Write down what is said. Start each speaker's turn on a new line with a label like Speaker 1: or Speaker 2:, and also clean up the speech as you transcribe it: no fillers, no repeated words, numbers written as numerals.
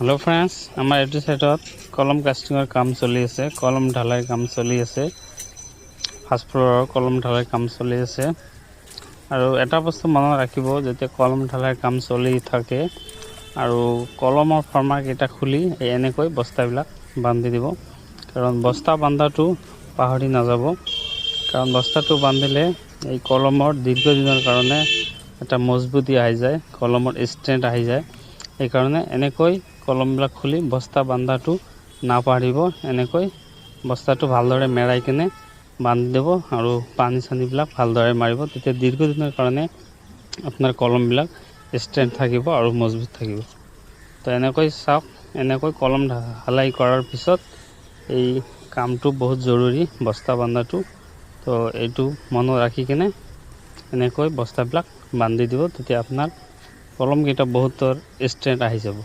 Speaker 1: Hello friends आमार एटू साइडत कलम कास्टिंगर काम चलि आछे कलम ढालाई काम चलि आछे फार्स्ट फ्लोर कलम ढालाई काम चलि आछे आरो एटा बस्तु मन राखिब जेते कलम ढालाई काम चलि थाके आरो कलমৰ फर्मा केटा खुली এনেকৈ বস্তাবিলাক বান্ধি দিব কাৰণ বস্তা বান্ধাটো পাহৰি নাযাব কাৰণ বস্তাটো বান্ধিলে এই কলমৰ দীৰ্ঘদিনৰ কাৰণে এটা মজবুতি আহি যায় কলমৰ ষ্ট্ৰেন্থ আহি যায় এই কাৰণে এনেকৈ কলমবিলাক খুলি বস্তা বান্ধাটো না পাহৰিব এনেকৈ বস্তাটো ভালদৰে মেৰাই কিনে বান্ধি দেব আৰু পানী চানিবিলাক ভালদৰে মাৰিব তেতিয়া দীৰ্ঘদিনৰ কাৰণে আপোনাৰ কলমবিলাক ষ্ট্ৰেন্থ থাকিব আৰু মজবুত থাকিব তো এনেকৈ চাওক এনেকৈ কলম ঢালাই কৰাৰ পিছত এই কামটো বহুত জৰুৰী বস্তা বান্ধাটো তো এইটো মনত ৰাখি কিনে এনেকৈ বস্তাবিলাক বান্ধি দিব তেতিয়া আপোনাৰ কলম কেইটা বহুতৰ ষ্ট্ৰেন্থ আহি যাব।